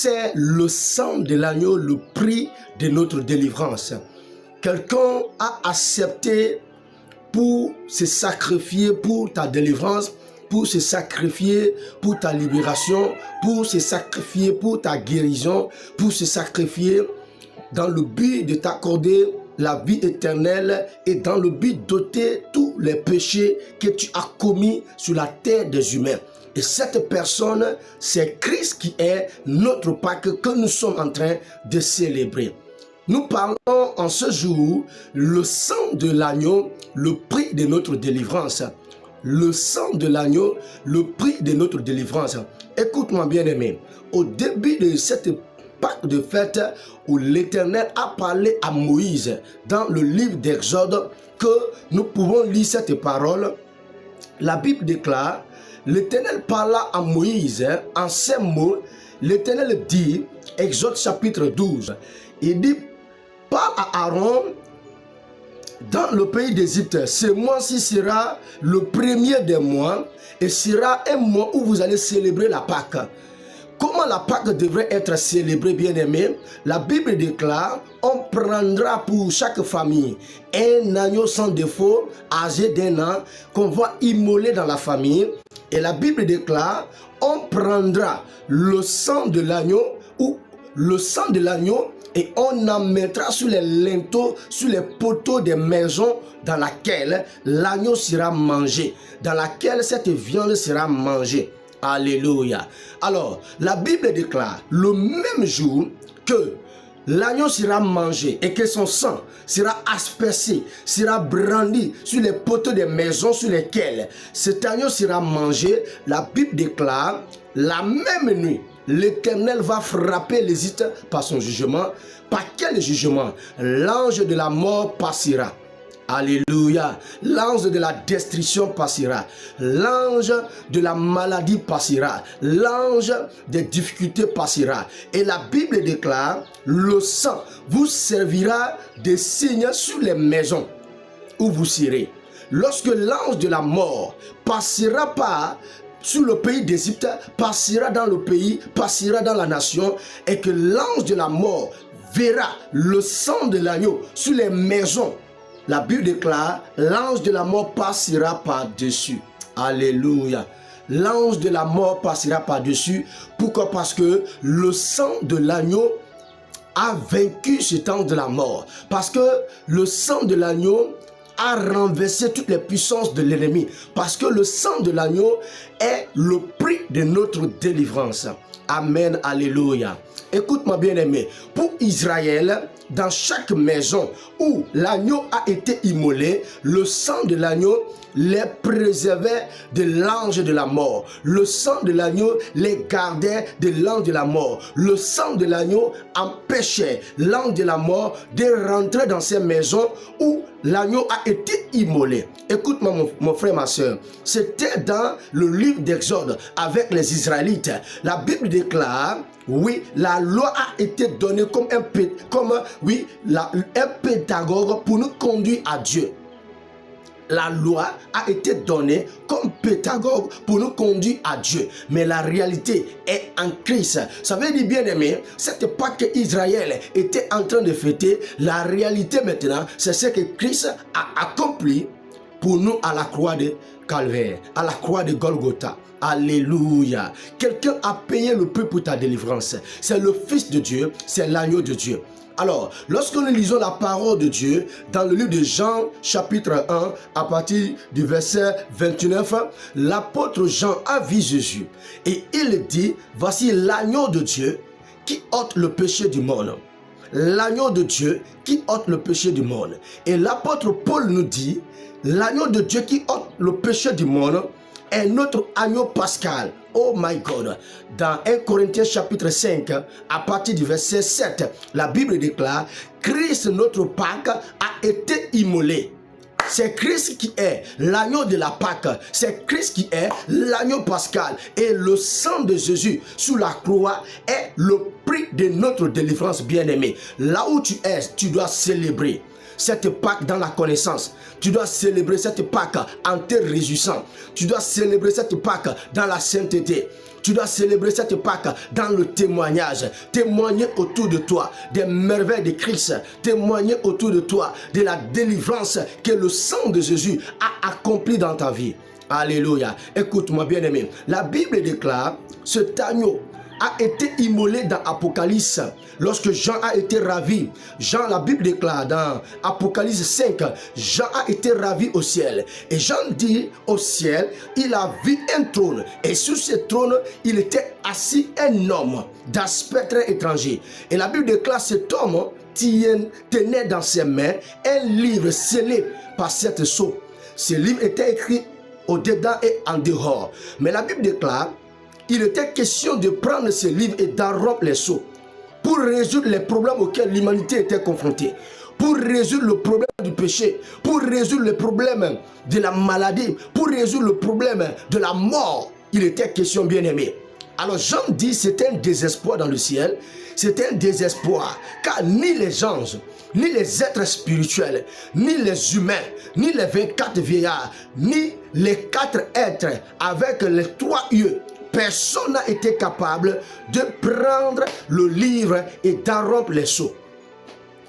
c'est le sang de l'agneau, le prix de notre délivrance. Quelqu'un a accepté pour se sacrifier pour ta délivrance, pour se sacrifier pour ta libération, pour se sacrifier pour ta guérison, pour se sacrifier dans le but de t'accorder la vie éternelle et dans le but d'ôter tous les péchés que tu as commis sur la terre des humains. Et cette personne, c'est Christ qui est notre Pâque que nous sommes en train de célébrer. Nous parlons en ce jour le sang de l'agneau, le prix de notre délivrance. Le sang de l'agneau, le prix de notre délivrance. Écoute-moi bien aimé, au début de cette Pâque de fête où l'Éternel a parlé à Moïse dans le livre d'Exode, que nous pouvons lire cette parole, la Bible déclare, l'Éternel parla à Moïse en ces mots, l'Éternel dit, Exode chapitre 12, il dit, parle à Aaron dans le pays d'Égypte, ce mois-ci sera le premier des mois et sera un mois où vous allez célébrer la Pâque. Comment la Pâque devrait être célébrée, bien-aimé? La Bible déclare, on prendra pour chaque famille un agneau sans défaut, âgé d'1 an, qu'on va immoler dans la famille. Et la Bible déclare, on prendra le sang de l'agneau ou le sang de l'agneau et on en mettra sur les linteaux, sur les poteaux des maisons dans laquelle l'agneau sera mangé, dans laquelle cette viande sera mangée. Alléluia. Alors, la Bible déclare le même jour que l'agneau sera mangé et que son sang sera aspergé, sera brandi sur les poteaux des maisons sur lesquelles cet agneau sera mangé, la Bible déclare la même nuit, l'Éternel va frapper l'Égypte par son jugement. Par quel jugement? L'ange de la mort passera. Alléluia. L'ange de la destruction passera. L'ange de la maladie passera. L'ange des difficultés passera. Et la Bible déclare, le sang vous servira de signe sur les maisons où vous serez. Lorsque l'ange de la mort passera par sur le pays d'Égypte, passera dans le pays, passera dans la nation, et que l'ange de la mort verra le sang de l'agneau sur les maisons, la Bible déclare, l'ange de la mort passera par-dessus. Alléluia. L'ange de la mort passera par-dessus. Pourquoi? Parce que le sang de l'agneau a vaincu cet ange de la mort. Parce que le sang de l'agneau a renversé toutes les puissances de l'ennemi. Parce que le sang de l'agneau est le prix de notre délivrance. Amen, alléluia. Écoute-moi bien aimé, pour Israël, dans chaque maison où l'agneau a été immolé, le sang de l'agneau les préservait de l'ange de la mort. Le sang de l'agneau les gardait de l'ange de la mort. Le sang de l'agneau empêchait l'ange de la mort de rentrer dans ces maisons où l'agneau a été immolé. Écoute-moi mon frère, ma soeur. C'était dans le livre d'Exode avec les Israélites. La Bible déclare, oui, la loi a été donnée comme un pédagogue pour nous conduire à Dieu. La loi a été donnée comme pédagogue pour nous conduire à Dieu. Mais la réalité est en Christ. Ça veut dire, bien aimé, cette Pâque qu'Israël était en train de fêter, la réalité maintenant, c'est ce que Christ a accompli pour nous à la croix de Calvaire, à la croix de Golgotha. Alléluia. Quelqu'un a payé le prix pour ta délivrance. C'est le Fils de Dieu, c'est l'agneau de Dieu. Alors, lorsque nous lisons la parole de Dieu dans le livre de Jean chapitre 1 à partir du verset 29, l'apôtre Jean a vu Jésus et il dit, voici l'agneau de Dieu qui ôte le péché du monde. L'agneau de Dieu qui ôte le péché du monde. Et l'apôtre Paul nous dit, l'agneau de Dieu qui ôte le péché du monde est notre agneau pascal. Oh my God. Dans 1 Corinthiens chapitre 5, à partir du verset 7, la Bible déclare, Christ notre Pâque a été immolé. C'est Christ qui est l'agneau de la Pâque. C'est Christ qui est l'agneau pascal. Et le sang de Jésus sous la croix est le prix de notre délivrance, bien-aimé. Là où tu es, tu dois célébrer cette Pâque dans la connaissance. Tu dois célébrer cette Pâque en te réjouissant. Tu dois célébrer cette Pâque dans la sainteté. Tu dois célébrer cette Pâque dans le témoignage. Témoigner autour de toi des merveilles de Christ. Témoigner autour de toi de la délivrance que le sang de Jésus a accompli dans ta vie. Alléluia. Écoute-moi bien aimé. La Bible déclare, cet agneau a été immolé dans Apocalypse lorsque Jean a été ravi. Jean, la Bible déclare dans Apocalypse 5, Jean a été ravi au ciel. Et Jean dit au ciel, il a vu un trône. Et sur ce trône, il était assis un homme d'aspect très étranger. Et la Bible déclare, cet homme tenait dans ses mains un livre scellé par cette sceau. Ce livre était écrit au-dedans et en dehors. Mais la Bible déclare, il était question de prendre ce livre et d'en rompre les sceaux pour résoudre les problèmes auxquels l'humanité était confrontée, pour résoudre le problème du péché, pour résoudre le problème de la maladie, pour résoudre le problème de la mort. Il était question, bien aimé. Alors Jean dit, c'est un désespoir dans le ciel, c'est un désespoir, car ni les anges, ni les êtres spirituels, ni les humains, ni les 24 vieillards, ni les 4 êtres avec les 3 yeux, personne n'a été capable de prendre le livre et d'en rompre les sceaux.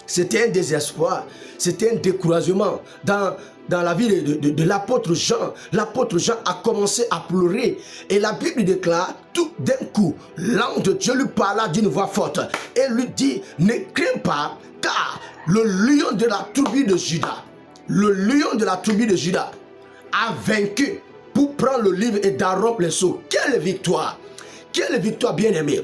C'était un désespoir, c'était un découragement dans la vie de l'apôtre Jean. L'apôtre Jean a commencé à pleurer. Et la Bible déclare, tout d'un coup, l'ange de Dieu lui parla d'une voix forte et lui dit, ne crains pas, car le lion de la tribu de Juda, le lion de la tribu de Juda a vaincu pour prendre le livre et d'en rompre les sceaux. Quelle victoire! Quelle victoire, bien-aimée!